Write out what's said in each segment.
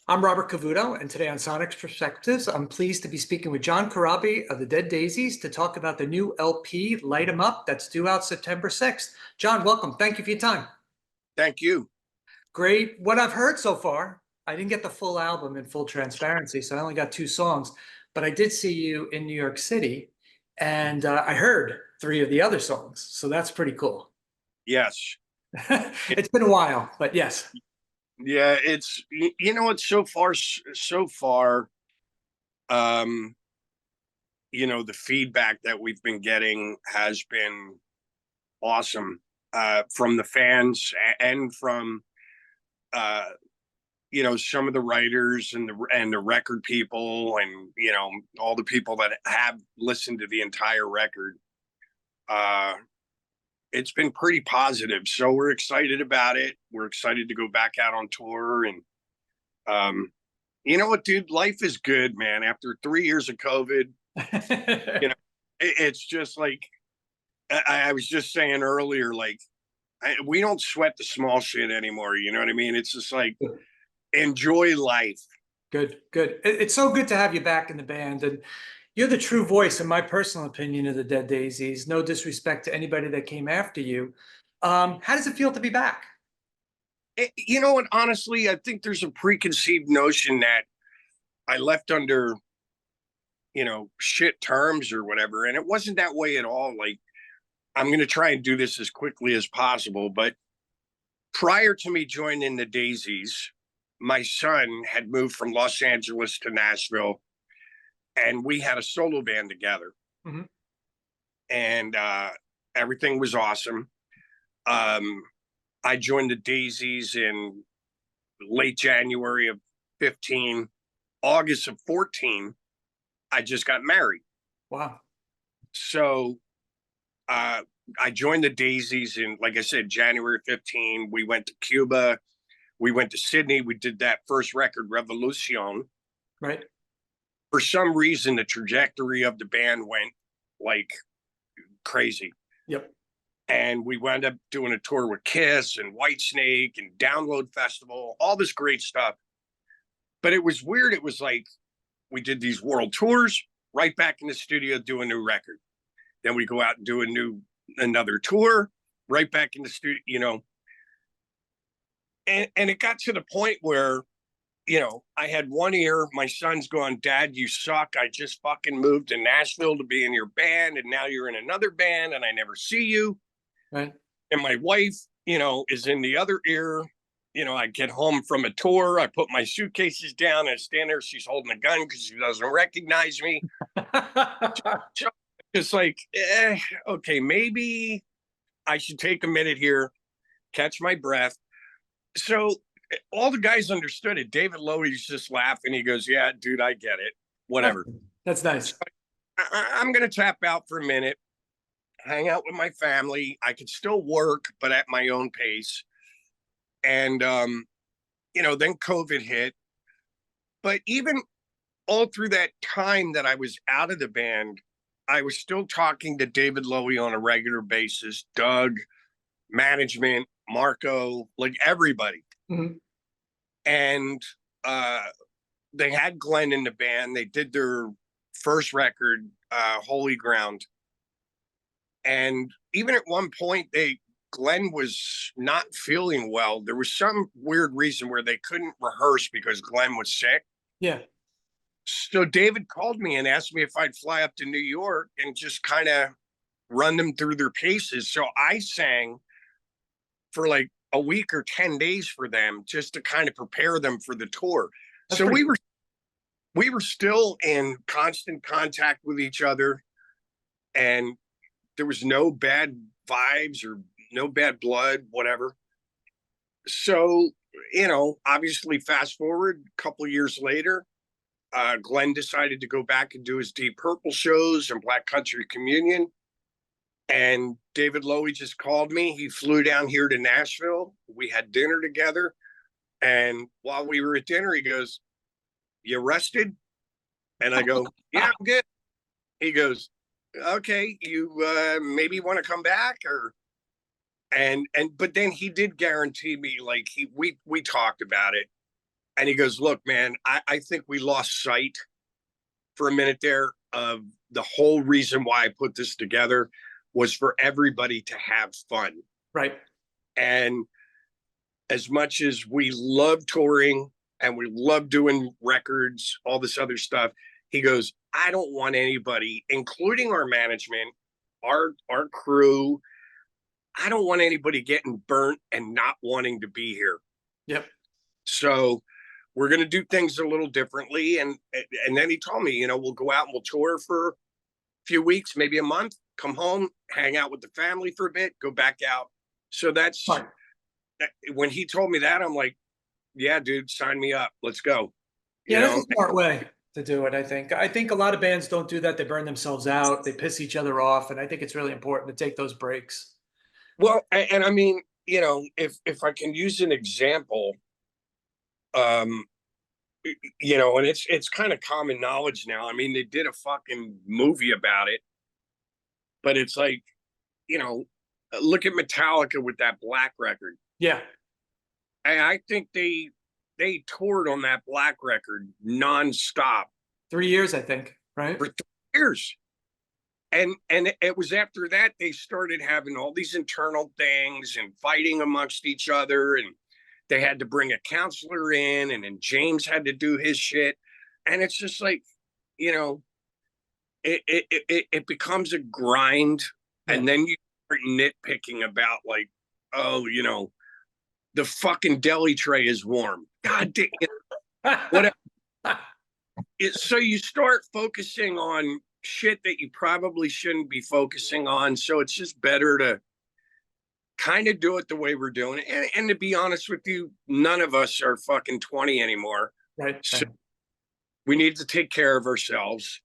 I'm Robert Cavuto, and today on Sonic's Perspectives, I'm pleased to be speaking with John Corabi of the Dead Daisies to talk about the new LP, Light 'em Up, that's due out September 6th. John, welcome. Thank you for your time. Thank you. Great. What I've heard so far, I didn't get the full album in full transparency, so I only got two songs, but I did see you in New York City, and I heard three of the other songs, so that's pretty cool. Yes. It's been a while, but yes. Yeah, it's so far, um, the feedback that we've been getting has been awesome, from the fans and from, uh, some of the writers and the record people and, all the people that have listened to the entire record. Uh, it's been pretty positive. So we're excited about it. We're excited to go back out on tour. And you know what, dude? Life is good, man. After 3 years of COVID, it's just like I was just saying earlier, like we don't sweat the small shit anymore. You know what I mean? It's just like enjoy life. Good, good. It's so good to have you back in the band, and you're the true voice, in my personal opinion, of the Dead Daisies. No disrespect to anybody that came after you. How does it feel to be back? You know what? Honestly, I think there's a preconceived notion that I left under, shit terms or whatever. And it wasn't that way at all. Like, I'm going to try and do this as quickly as possible. But prior to me joining the Daisies, my son had moved from Los Angeles to Nashville, and we had a solo band together. Mhm. And everything was awesome. Um, I joined the Daisies in late January of 15. August of 14, I just got married. Wow. So uh, I joined the Daisies in, like I said, January 15. We went to Cuba. We went to Sydney. We did that first record, Revolution. Right. For some reason, the trajectory of the band went like crazy. Yep. And we wound up doing a tour with Kiss and Whitesnake and Download Festival, all this great stuff. But it was weird. It was like we did these world tours, right back in the studio, do a new record. Then we go out and do another tour, right back in the studio, And it got to the point where, I had one ear. My son's going, Dad, you suck. I just fucking moved to Nashville to be in your band, and now you're in another band, and I never see you. Right. And my wife, is in the other ear. I get home from a tour. I put my suitcases down. I stand there. She's holding a gun because she doesn't recognize me. So it's like, okay, maybe I should take a minute here, catch my breath. So all the guys understood it. David Lowy's just laughing. He goes, yeah, dude, I get it. Whatever. That's nice. So I'm going to tap out for a minute, hang out with my family. I could still work, but at my own pace. And, then COVID hit. But even all through that time that I was out of the band, I was still talking to David Lowy on a regular basis, Doug, management, Marco, like everybody. Mhm. And they had Glenn in the band. They did their first record, Holy Ground. And even at one point, Glenn was not feeling well. There was some weird reason where they couldn't rehearse because Glenn was sick. Yeah. So David called me and asked me if I'd fly up to New York and just kind of run them through their paces. So I sang for like a week or 10 days for them just to kind of prepare them for the tour. That's So pretty we were still in constant contact with each other, and there was no bad vibes or no bad blood, whatever. So, obviously fast forward a couple years later, Glenn decided to go back and do his Deep Purple shows and Black Country Communion. And David Lowy just called me. He flew down here to Nashville. We had dinner together. And while we were at dinner, he goes, you rested? And I go, yeah, I'm good. He goes, okay, you maybe want to come back but then he did guarantee me, like we talked about it. And he goes, look, man, I think we lost sight for a minute there of the whole reason why I put this together was for everybody to have fun. Right. And as much as we love touring and we love doing records, all this other stuff, he goes, I don't want anybody, including our management, our crew, I don't want anybody getting burnt and not wanting to be here. Yep. So we're going to do things a little differently. And then he told me, you know, we'll go out and we'll tour for a few weeks, maybe a month, come home, hang out with the family for a bit, go back out. So that's Fine. when he told me that, I'm like, yeah, dude, sign me up. Let's go. Yeah, that's a smart way to do it, I think. I think a lot of bands don't do that. They burn themselves out. They piss each other off. And I think it's really important to take those breaks. Well, and I mean, you know, if I can use an example, you know, and it's kind of common knowledge now. I mean, they did a fucking movie about it, but it's like, you know, look at Metallica with that Black record. Yeah. And I think they toured on that Black record nonstop 3 years, I think, right? for 3 years. And it was after that they started having all these internal things and fighting amongst each other, and they had to bring a counselor in, and then James had to do his shit. And it's just like, you know, it becomes a grind. Yeah. And then you start nitpicking about like, oh, you know, the fucking deli tray is warm. God damn it. Whatever. So you start focusing on shit that you probably shouldn't be focusing on. So it's just better to kind of do it the way we're doing it. And to be honest with you, none of us are fucking 20 anymore. Right. So we need to take care of ourselves.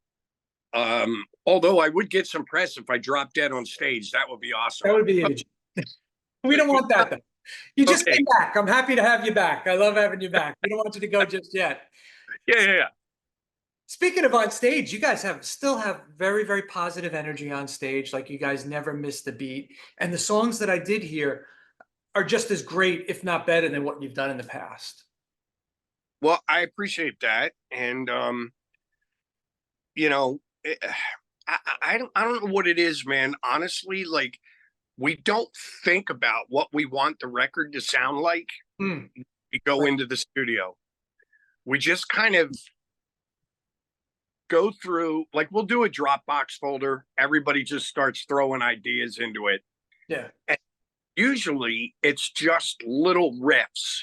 Although I would get some press if I dropped dead on stage. That would be awesome. That would be it. We don't want that though. You just came back. I'm happy to have you back. I love having you back. We don't want you to go just yet. Yeah. Speaking of on stage, you guys still have very, very positive energy on stage. Like you guys never miss the beat. And the songs that I did hear are just as great, if not better than what you've done in the past. Well, I appreciate that. And, you know, I don't know what it is, man. Honestly, like we don't think about what we want the record to sound like. We go into the studio. We just kind of go through, like we'll do a Dropbox folder. Everybody just starts throwing ideas into it. Yeah. And usually it's just little riffs.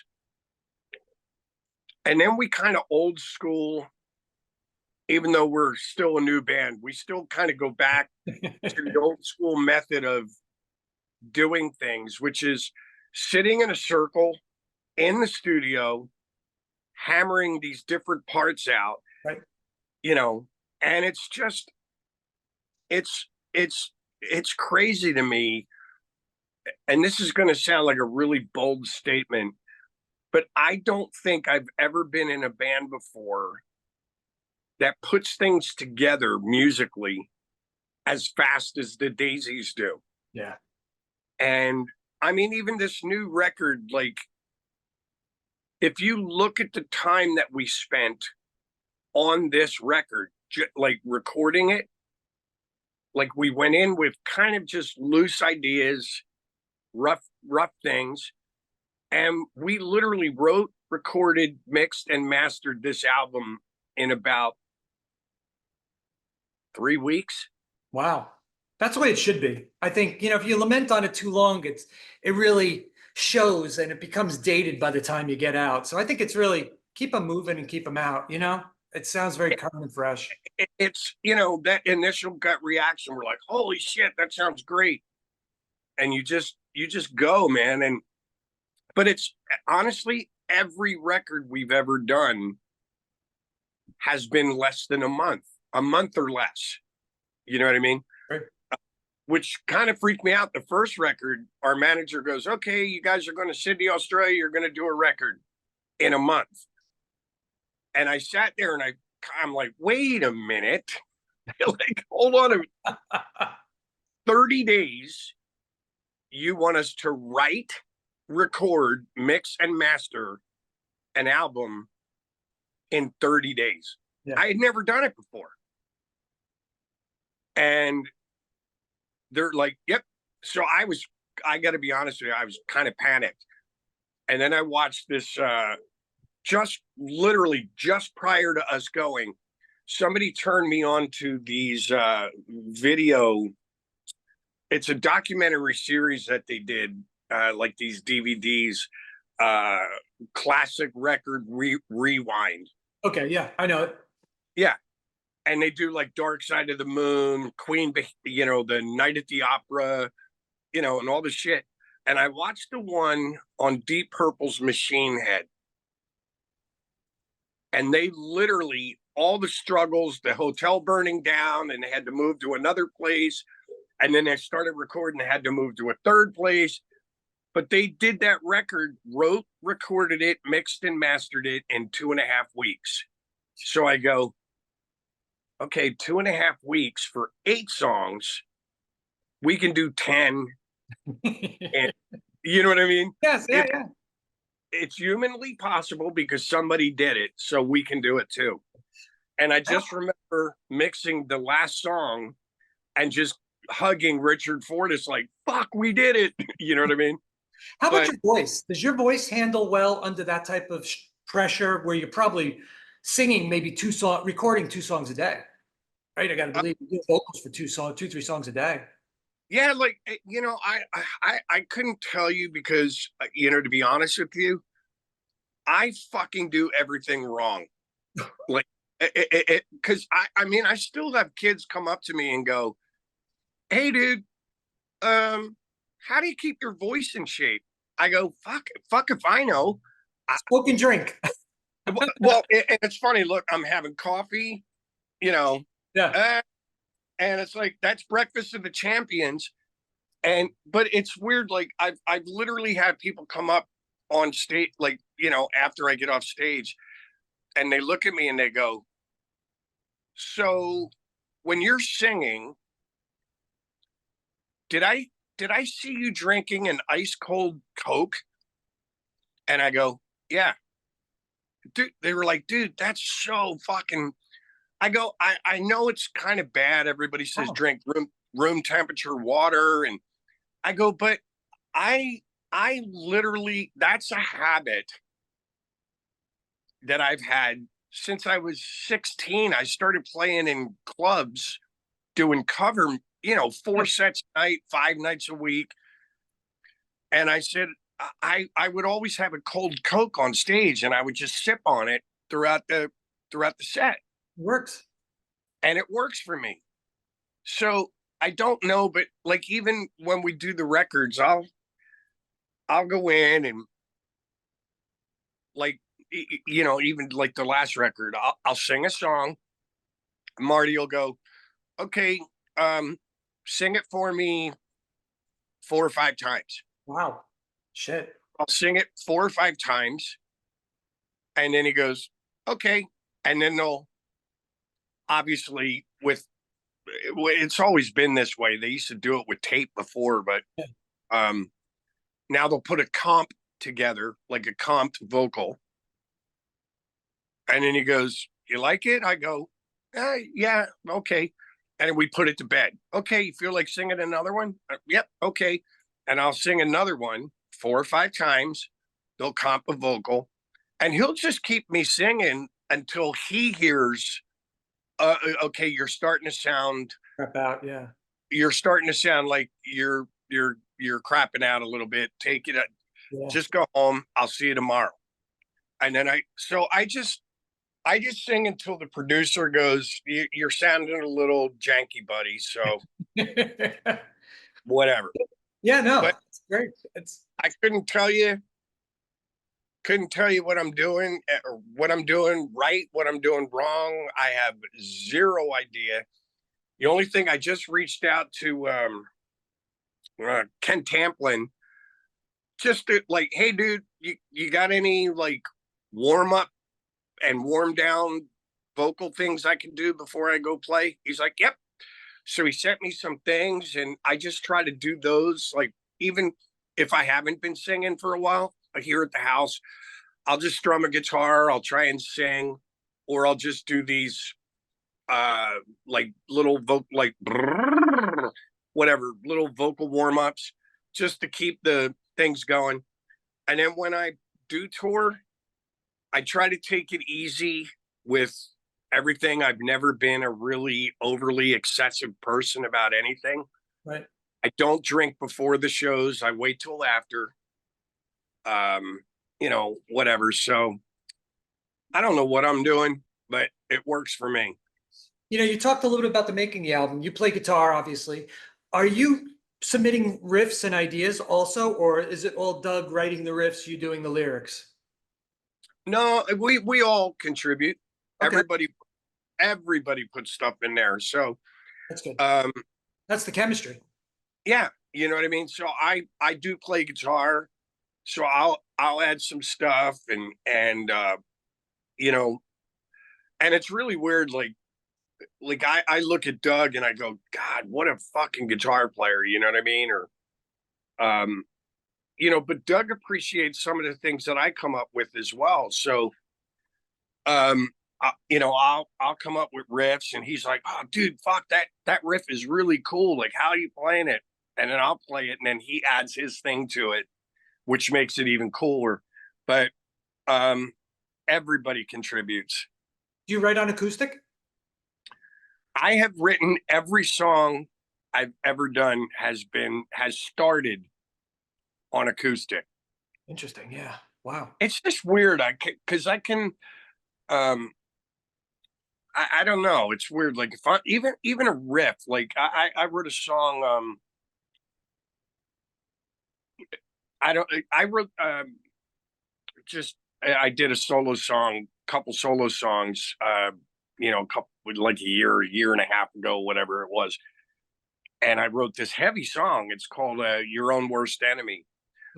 And then we kind of old school, even though we're still a new band, we still kind of go back to the old school method of doing things, which is sitting in a circle in the studio, hammering these different parts out. Right. You know, and it's just, it's crazy to me. And this is going to sound like a really bold statement, but I don't think I've ever been in a band before that puts things together musically as fast as the Daisies do. Yeah. And I mean, even this new record, like, if you look at the time that we spent on this record, like recording it, like we went in with kind of just loose ideas, rough things, and we literally wrote, recorded, mixed, and mastered this album in about 3 weeks. Wow. That's the way it should be. I think, you know, if you lament on it too long, it really shows and it becomes dated by the time you get out. So I think it's really keep them moving and keep them out, you know? It sounds very current and fresh. It's, you know, that initial gut reaction, we're like, holy shit, that sounds great. And you just go, man. But it's honestly, every record we've ever done has been less than a month or less. You know what I mean? Right. Which kind of freaked me out. The first record, our manager goes, okay, you guys are going to Sydney, Australia. You're going to do a record in a month. And I sat there and I'm like, wait a minute. Like, hold on 30 days. You want us to write, record, mix, and master an album in 30 days. Yeah. I had never done it before. And they're like, yep. So I got to be honest with you, I was kind of panicked. And then I watched this, just literally just prior to us going, somebody turned me on to these video. It's a documentary series that they did, like these DVDs, classic record rewind. Okay. Yeah, I know it. Yeah. And they do like Dark Side of the Moon, Queen, the Night at the Opera, and all the shit. And I watched the one on Deep Purple's Machine Head. And they literally, all the struggles, the hotel burning down, and they had to move to another place. And then they started recording, they had to move to a third place. But they did that record, wrote, recorded it, mixed and mastered it in 2.5 weeks. So I go, okay, 2.5 weeks for 8 songs. We can do 10. And you know what I mean? Yes, yeah. It's humanly possible because somebody did it, so we can do it too. And I just remember mixing the last song and just hugging Richard Fortus like, fuck, we did it. You know what I mean? How about your voice? Does your voice handle well under that type of pressure where you're probably singing maybe recording 2 songs a day, right? I got to believe you do vocals for 2, 3 songs a day. Yeah, like, I couldn't tell you because, to be honest with you, I fucking do everything wrong. Like, because I still have kids come up to me and go, hey, dude, how do you keep your voice in shape? I go, fuck if I know. Smoke and drink. Well, and it's funny. Look, I'm having coffee, Yeah. And it's like, that's breakfast of the champions. But it's weird. Like I've literally had people come up on stage, like, after I get off stage, and they look at me and they go, so when you're singing, did I see you drinking an ice cold Coke? And I go, yeah. Dude, they were like, dude, that's so fucking. I go, I know it's kind of bad. Everybody says drink room temperature water, and I go, but I literally, that's a habit that I've had since I was 16. I started playing in clubs, doing cover, 4 sets a night, 5 nights a week. And I said, I would always have a cold Coke on stage, and I would just sip on it throughout the set. It works. And it works for me. So I don't know, but like, even when we do the records, I'll go in and, like, even like the last record, I'll sing a song. Marty will go, okay, sing it for me 4 or 5 times. Wow. Shit. I'll sing it 4 or 5 times. And then he goes, okay. And then they'll, obviously, it's always been this way. They used to do it with tape before, but now they'll put a comp together, like a comped vocal. And then he goes, you like it? I go, yeah, okay. And we put it to bed. Okay, you feel like singing another one? Yep, okay. And I'll sing another one 4 or 5 times. They'll comp a vocal. And he'll just keep me singing until he hears, okay, you're starting to sound. Crap out, yeah. You're starting to sound like you're crapping out a little bit. Take it. Yeah. Just go home. I'll see you tomorrow. And then I just sing until the producer goes, you're sounding a little janky, buddy. So whatever. Yeah, no, But it's great. I couldn't tell you what I'm doing, or what I'm doing right, what I'm doing wrong. I have zero idea. The only thing, I just reached out to Ken Tamplin, just to, like, hey, dude, you got any like warm up and warm down vocal things I can do before I go play? He's like, yep. So he sent me some things, and I just try to do those. Like, even if I haven't been singing for a while, here at the house, I'll just strum a guitar. I'll try and sing. or I'll just do these like little like whatever, little vocal warm-ups just to keep the things going. And then when I do tour, I try to take it easy with everything. I've never been a really overly excessive person about anything. Right. I don't drink before the shows. I wait till after. Whatever. So I don't know what I'm doing, but it works for me. You talked a little bit about the making the album. You play guitar, obviously. Are you submitting riffs and ideas also, or is it all Doug writing the riffs, you doing the lyrics? No, we all contribute. Okay. Everybody puts stuff in there. So That's good. um That's the chemistry. yeah, you know what I mean? So I do play guitar. So I'll add some stuff and you know, and it's really weird, like I look at Doug and I go, God, what a fucking guitar player, you know what I mean? Or um but Doug appreciates some of the things that I come up with as well. So I'll come up with riffs and he's like, oh dude, fuck that riff is really cool. Like, how are you playing it? And then I'll play it and then he adds his thing to it, which makes it even cooler. But um everybody contributes. Do you write on acoustic? I have written every song I've ever done has started on acoustic. Interesting. Yeah. Wow. It's just weird. Because I can um I don't know. It's weird. Like if I even a riff, like I wrote a song. I wrote just I did a solo song, couple solo songs. Couple like a year and a half ago, whatever it was. And I wrote this heavy song. It's called "Your Own Worst Enemy,"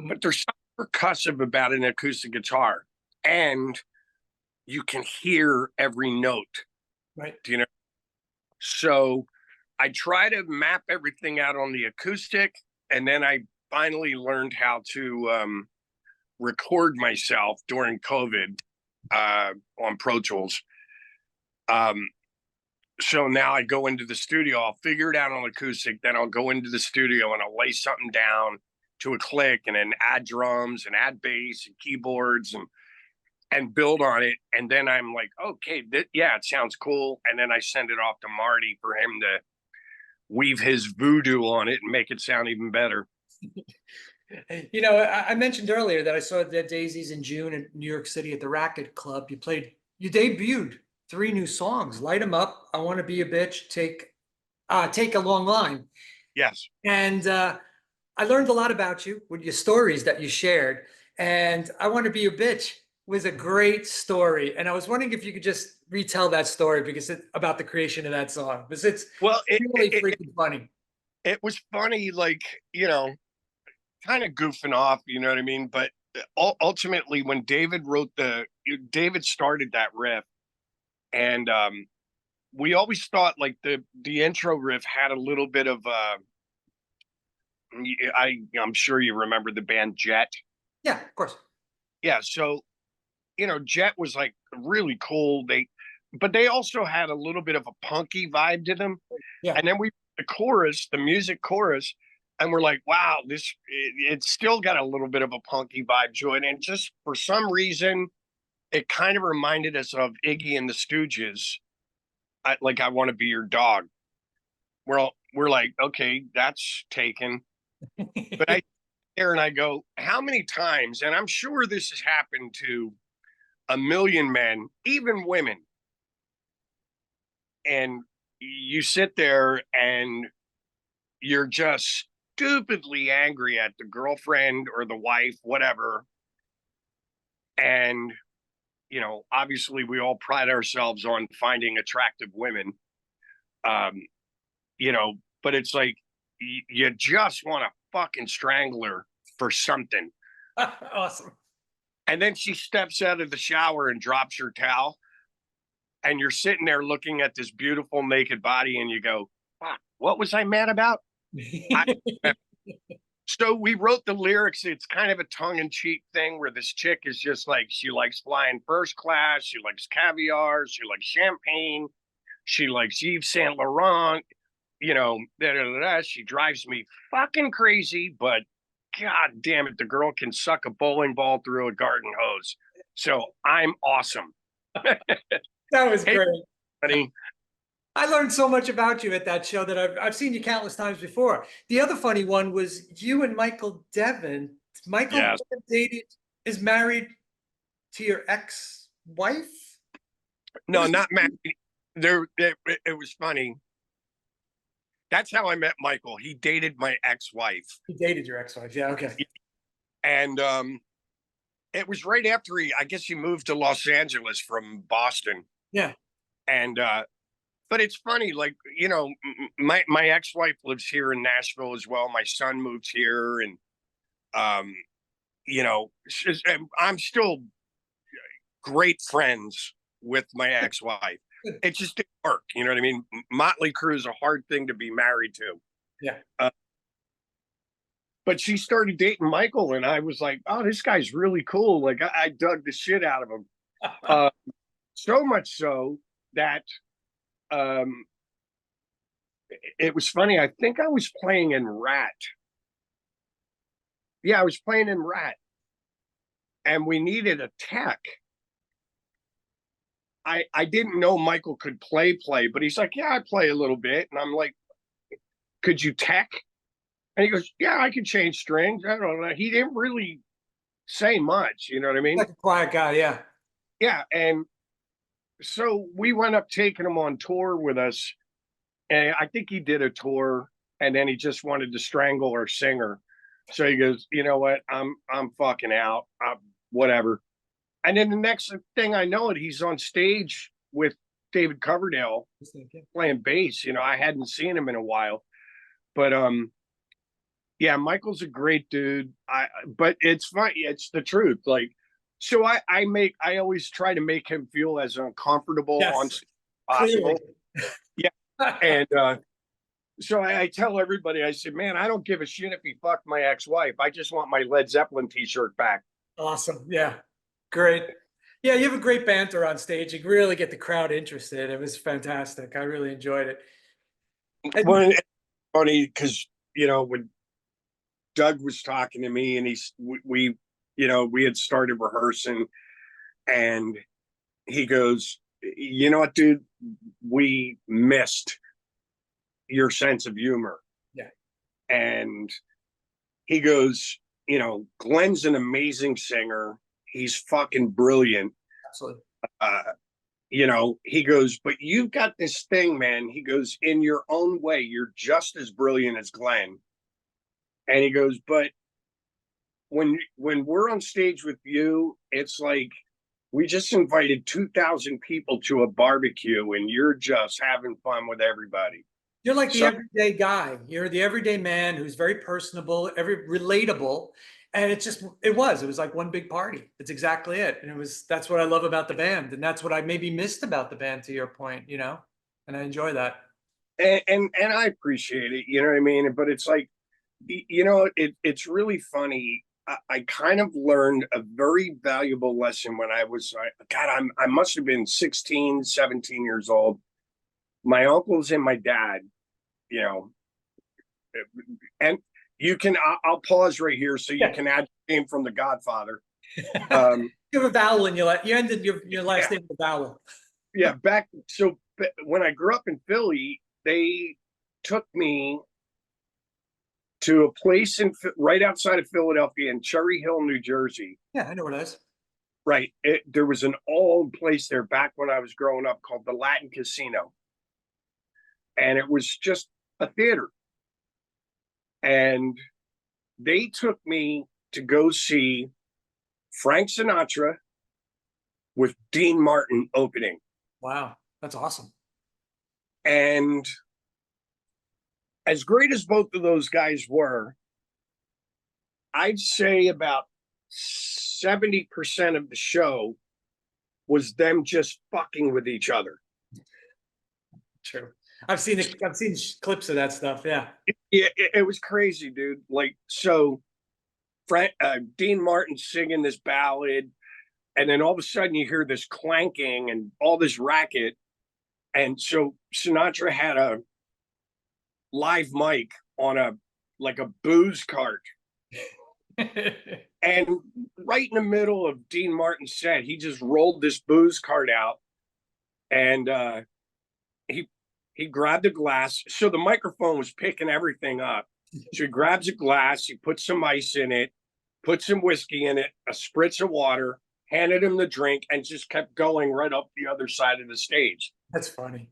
but there's something percussive about an acoustic guitar, and you can hear every note. Right. Do you know? So I try to map everything out on the acoustic, and then I finally learned how to record myself during COVID on Pro Tools. So now I go into the studio, I'll figure it out on acoustic, then I'll go into the studio and I'll lay something down to a click and then add drums and add bass and keyboards and build on it. And then I'm like, okay, yeah, it sounds cool. And then I send it off to Marty for him to weave his voodoo on it and make it sound even better. I mentioned earlier that I saw Dead Daisies in June in New York City at the Racket Club. You debuted 3 new songs: Light 'Em Up, I Want to Be a Bitch, Take a Long Line. Yes. And I learned a lot about you with your stories that you shared. And I Want to Be a Bitch was a great story. And I was wondering if you could just retell that story, because it's about the creation of that song. Because it's really freaking funny. It was funny, like, kind of goofing off, you know what I mean? But ultimately, when David started that riff, and we always thought like the intro riff had a little bit of I'm sure you remember the band Jet. Yeah, of course. Yeah, so Jet was like really cool. But they also had a little bit of a punky vibe to them. Yeah. And then the music chorus, and we're like, wow, it's still got a little bit of a punky vibe to it. And just for some reason, it kind of reminded us of Iggy and the Stooges. I Want to Be Your Dog. We're like, okay, that's taken. But I there and I go, how many times? And I'm sure this has happened to a million men, even women. And you sit there and you're just stupidly angry at the girlfriend or the wife, whatever. And, obviously we all pride ourselves on finding attractive women. Um, but it's like, you just want to fucking strangle her for something. Awesome. And then she steps out of the shower and drops her towel. And you're sitting there looking at this beautiful naked body and you go, fuck, what was I mad about? So we wrote the lyrics. It's kind of a tongue-in-cheek thing where this chick is just like, she likes flying first class, she likes caviar, she likes champagne, she likes Yves Saint Laurent, you know, da, da, da, da. She drives me fucking crazy, but god damn it, the girl can suck a bowling ball through a garden hose. So I'm awesome. That was Hey, great. buddy. I learned so much about you at that show that I've seen you countless times before. The other funny one was you and Michael Devin. Michael Yes. dated is married to your ex-wife. No, not Matt. It was funny. That's how I met Michael. He dated my ex-wife. He dated your ex-wife. Yeah. Okay. And it was right after I guess he moved to Los Angeles from Boston. Yeah. And but it's funny, like, you know, my ex-wife lives here in Nashville as well. My son moved here, and you know, I'm still great friends with my ex-wife. It just didn't work. You know what I mean? Motley Crue is a hard thing to be married to. Yeah. But she started dating Michael, and I was like, oh, this guy's really cool. Like, I dug the shit out of him. So much so that it was funny. I think I was playing in Rat. Yeah, I was playing in Rat. And we needed a tech. I didn't know Michael could play, but he's like, yeah, I play a little bit. And I'm like, could you tech? And he goes, yeah, I can change strings. I don't know. He didn't really say much, you know what I mean? Like a quiet guy. Yeah. Yeah. And so we went up taking him on tour with us. And I think he did a tour, and then he just wanted to strangle our singer. So he goes, you know what? I'm fucking out. Whatever. And then the next thing I know, he's on stage with David Coverdale playing bass. You know, I hadn't seen him in a while, but yeah, Michael's a great dude. But it's funny. It's the truth. Like, so I always try to make him feel as uncomfortable on stage as possible. Yeah, and so I tell everybody, I said, man, I don't give a shit if he fucked my ex-wife. I just want my Led Zeppelin t-shirt back. Awesome. Yeah. Great. Yeah, you have a great banter on stage. You really get the crowd interested. It was fantastic. I really enjoyed it. Well, it's funny because, you know, when Doug was talking to me, and we you know, we had started rehearsing, and he goes, you know what, dude, we missed your sense of humor. Yeah. And he goes, you know, Glenn's an amazing singer. He's fucking brilliant. Absolutely. You know, he goes, but you've got this thing, man. He goes, in your own way, you're just as brilliant as Glenn. And he goes, but when we're on stage with you, it's like we just invited 2,000 people to a barbecue, and you're just having fun with everybody. You're like the everyday guy. You're the everyday man who's very personable, relatable. And it was like one big party. It's exactly it. And that's what I love about the band. And that's what I maybe missed about the band, to your point, you know, and I enjoy that. And I appreciate it, you know what I mean? But it's like, you know, it's really funny. I kind of learned a very valuable lesson when I was, God, I must have been 16, 17 years old. My uncles and my dad, you know, and you can, I'll pause right here so you can add the name from The Godfather. You have a vowel in you ended your last name with a vowel. Yeah, so when I grew up in Philly, they took me to a place right outside of Philadelphia in Cherry Hill, New Jersey. Yeah, I know where it is. Right. There was an old place there back when I was growing up called the Latin Casino. And it was just a theater. And they took me to go see Frank Sinatra with Dean Martin opening. Wow, that's awesome. And as great as both of those guys were, I'd say about 70% of the show was them just fucking with each other. True. I've seen clips of that stuff. Yeah. Yeah, it was crazy, dude. Like, so Dean Martin singing this ballad, and then all of a sudden you hear this clanking and all this racket. And so Sinatra had a live mic on a like a booze cart. And right in the middle of Dean Martin's set, he just rolled this booze cart out, and he he grabbed a glass. So the microphone was picking everything up. So he grabs a glass, he puts some ice in it, put some whiskey in it, a spritz of water, handed him the drink, and just kept going right up the other side of the stage. That's funny.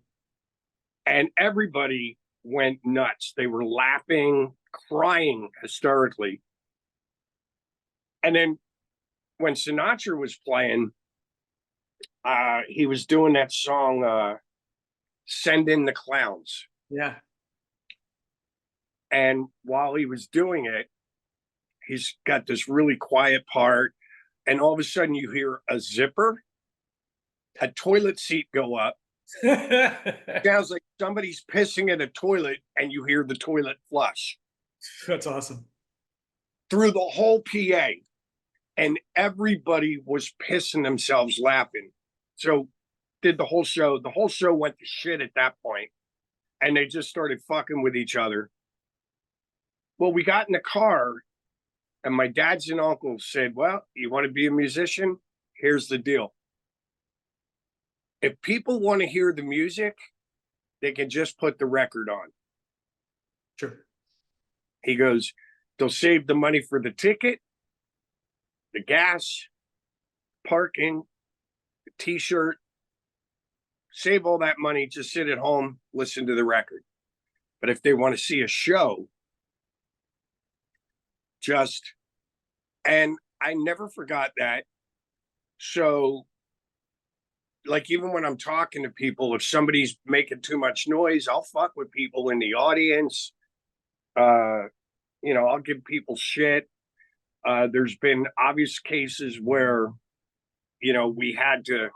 And everybody went nuts. They were laughing, crying hysterically. And then when Sinatra was playing, he was doing that song, Send in the Clowns. Yeah. And while he was doing it, he's got this really quiet part. And all of a sudden, you hear a zipper, a toilet seat go up. Sounds like somebody's pissing in a toilet, and you hear the toilet flush. That's awesome. Through the whole PA. And everybody was pissing themselves laughing. So did the whole show. The whole show went to shit at that point, and they just started fucking with each other. Well, we got in the car, and my dads and uncles said, well, you want to be a musician? Here's the deal. If people want to hear the music, they can just put the record on. Sure. He goes, they'll save the money for the ticket, the gas, parking, the t-shirt, save all that money, just sit at home, listen to the record. But if they want to see a show, and I never forgot that. So, like, even when I'm talking to people, if somebody's making too much noise, I'll fuck with people in the audience. I'll give people shit. There's been obvious cases where, we had to,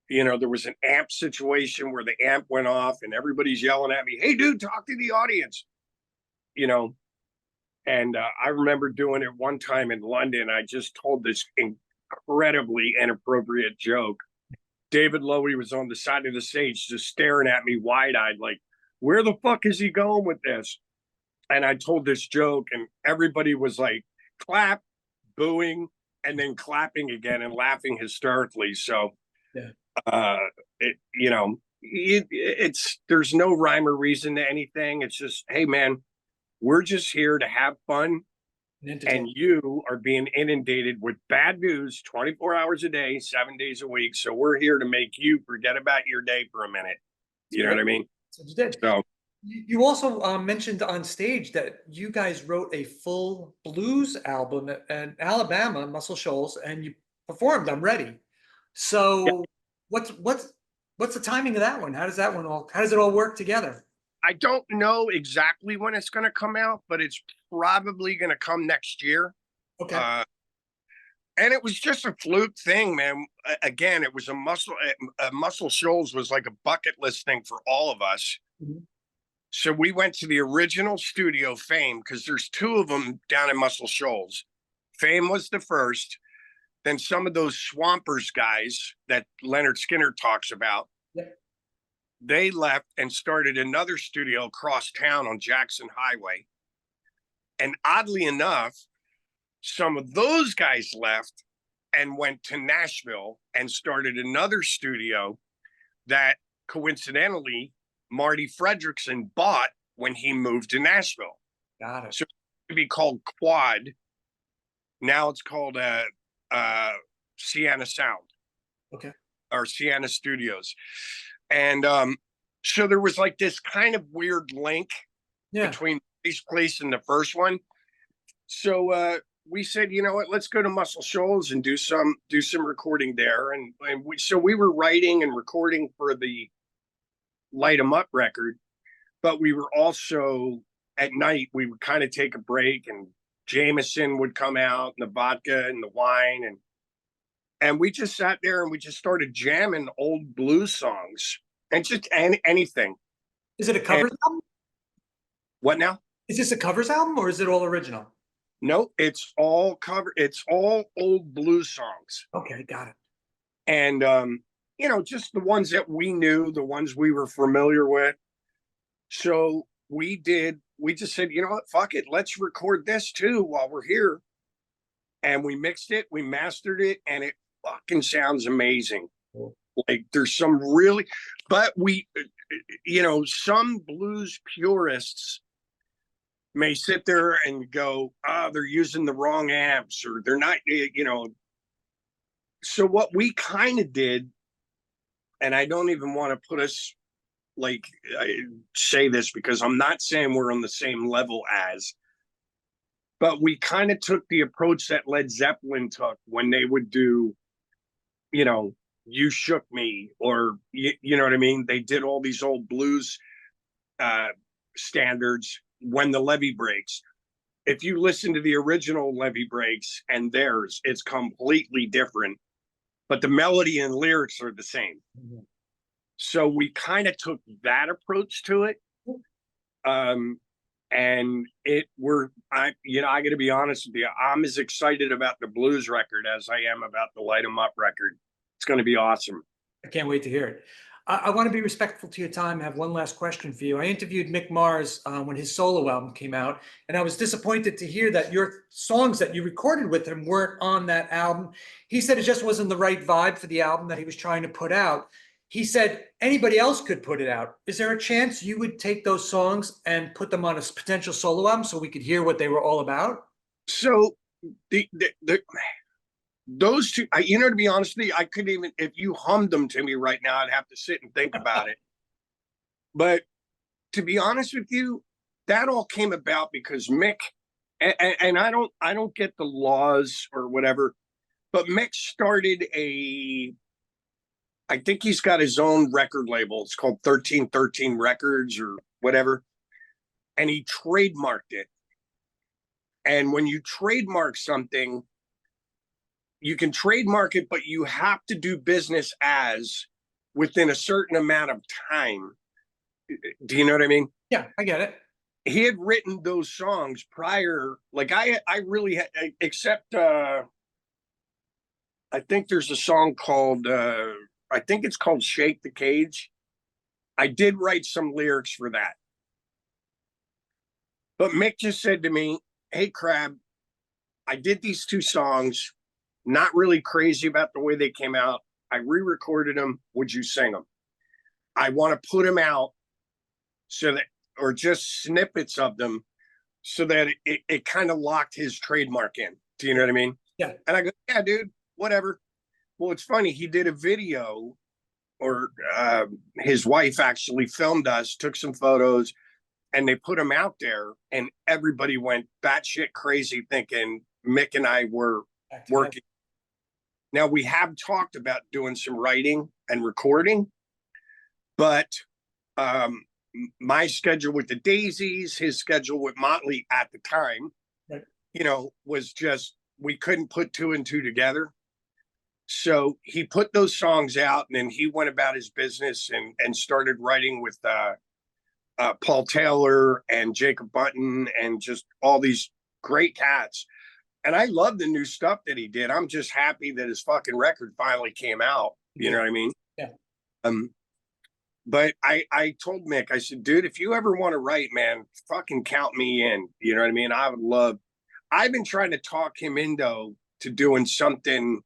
there was an amp situation where the amp went off and everybody's yelling at me, hey, dude, talk to the audience, And I remember doing it one time in London. I just told this incredibly inappropriate joke. David Lowy was on the side of the stage just staring at me wide-eyed, like, where the fuck is he going with this? And I told this joke, and everybody was like, clap, booing, and then clapping again and laughing hysterically. So, yeah. It's there's no rhyme or reason to anything. It's just, hey, man, we're just here to have fun, and you are being inundated with bad news 24 hours a day, 7 days a week. So we're here to make you forget about your day for a minute. You know what I mean? That's what you did. So you also mentioned on stage that you guys wrote a full blues album at Alabama, Muscle Shoals, and you performed I'm Ready. So what's the timing of that one? How does it all work together? I don't know exactly when it's going to come out, but it's probably going to come next year. Okay. And it was just a fluke thing, man. Again, it was Muscle Shoals was like a bucket list thing for all of us. Mm-hmm. So we went to the original studio, Fame, because there's two of them down in Muscle Shoals. Fame was the first. Then some of those Swampers guys that Leonard Skinner talks about, they left and started another studio across town on Jackson Highway. And oddly enough, some of those guys left and went to Nashville and started another studio that coincidentally Marty Fredrickson bought when he moved to Nashville. Got it. So it used to be called Quad. Now it's called Sienna Sound. Okay. Or Sienna Studios. And so there was like this kind of weird link between this place and the first one. So we said, you know what, let's go to Muscle Shoals and do some recording there. And we were writing and recording for the Light 'Em Up record, but we were also at night, we would kind of take a break, and Jameson would come out, and the vodka and the wine, and we just sat there and we just started jamming old blues songs and just anything. Is it a And covers album? what now? Is this a covers album or is it all original? No, it's all cover. It's all old blues songs. Okay, got it. And just the ones that we knew, the ones we were familiar with. So we just said, you know what, fuck it, let's record this too while we're here. And we mixed it, we mastered it, and it fucking sounds amazing. Cool. Like there's some really, but some blues purists may sit there and go, they're using the wrong amps, or they're not, So what we kind of did, and I don't even want to put us I say this because I'm not saying we're on the same level as, but we kind of took the approach that Led Zeppelin took when they would do, You Shook Me, or, you know what I mean? They did all these old blues standards when the levee breaks. If you listen to the original levee breaks and theirs, it's completely different, but the melody and lyrics are the same. Mm-hmm. So we kind of took that approach to it. And I got to be honest with you, I'm as excited about the blues record as I am about the Light 'Em Up record. It's going to be awesome. I can't wait to hear it. I want to be respectful to your time. I have one last question for you. I interviewed Mick Mars when his solo album came out, and I was disappointed to hear that your songs that you recorded with him weren't on that album. He said it just wasn't the right vibe for the album that he was trying to put out. He said anybody else could put it out. Is there a chance you would take those songs and put them on a potential solo album so we could hear what they were all about? So those two, to be honest with you, I couldn't even, if you hummed them to me right now, I'd have to sit and think about it. But to be honest with you, that all came about because Mick, and I don't get the laws or whatever, but Mick started I think he's got his own record label. It's called 1313 Records or whatever. And he trademarked it. And when you trademark something, you can trademark it, but you have to do business as within a certain amount of time. Do you know what I mean? Yeah, I get it. He had written those songs prior. Like I really had, except I think there's a song called, I think it's called Shake the Cage. I did write some lyrics for that. But Mick just said to me, hey, Crab, I did these two songs. Not really crazy about the way they came out. I re-recorded them. Would you sing them? I want to put them out so that, or just snippets of them, so that it kind of locked his trademark in. Do you know what I mean? Yeah. And I go, yeah, dude, whatever. Well, it's funny. He did a video, or his wife actually filmed us, took some photos, and they put them out there, and everybody went batshit crazy thinking Mick and I were working. Now, we have talked about doing some writing and recording, but my schedule with the Daisies, his schedule with Motley at the time, right, was just, we couldn't put two and two together. So he put those songs out, and then he went about his business and started writing with Paul Taylor and Jacob Button and just all these great cats. And I love the new stuff that he did. I'm just happy that his fucking record finally came out. You know what I mean? Yeah. But I told Mick, I said, dude, if you ever want to write, man, fucking count me in. You know what I mean? I would love, I've been trying to talk him into doing something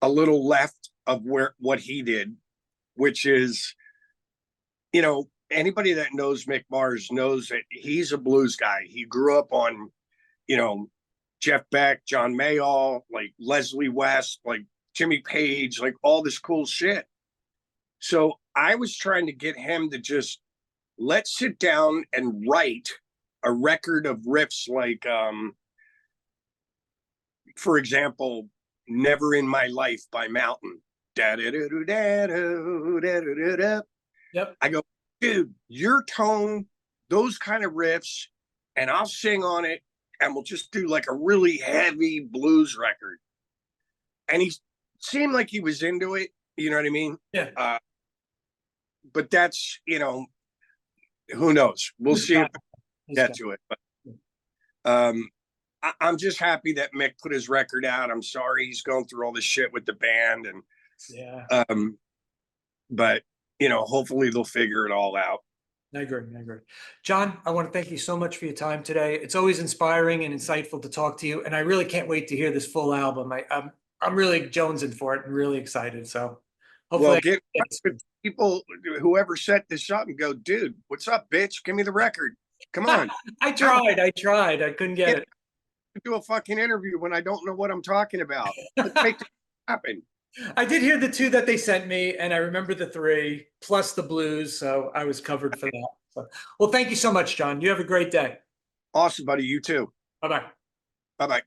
a little left of what he did, which is, anybody that knows Mick Mars knows that he's a blues guy. He grew up on, Jeff Beck, John Mayall, like Leslie West, like Jimmy Page, like all this cool shit. So I was trying to get him to just, let's sit down and write a record of riffs like, for example, Never in My Life by Mountain. Yep. I go, dude, your tone, those kind of riffs, and I'll sing on it, and we'll just do like a really heavy blues record. And he seemed like he was into it. You know what I mean? Yeah. But that's, who knows? We'll Who's see if got- we who's get got- to it. But I'm just happy that Mick put his record out. I'm sorry he's going through all this shit with the band, and Yeah, but you know, hopefully they'll figure it all out. I agree. I agree. John, I want to thank you so much for your time today. It's always inspiring and insightful to talk to you, and I really can't wait to hear this full album. I'm really jonesing for it and really excited. So hopefully, Well, get with people, whoever set this up, and go, dude, what's up, bitch? Give me the record. Come on. I tried. I couldn't get it. Do a fucking interview when I don't know what I'm talking about. Let's make it happen. I did hear the two that they sent me, and I remember the three plus the blues, so I was covered for that. So, well, thank you so much, John. You have a great day. Awesome, buddy. You too. Bye bye. Bye bye.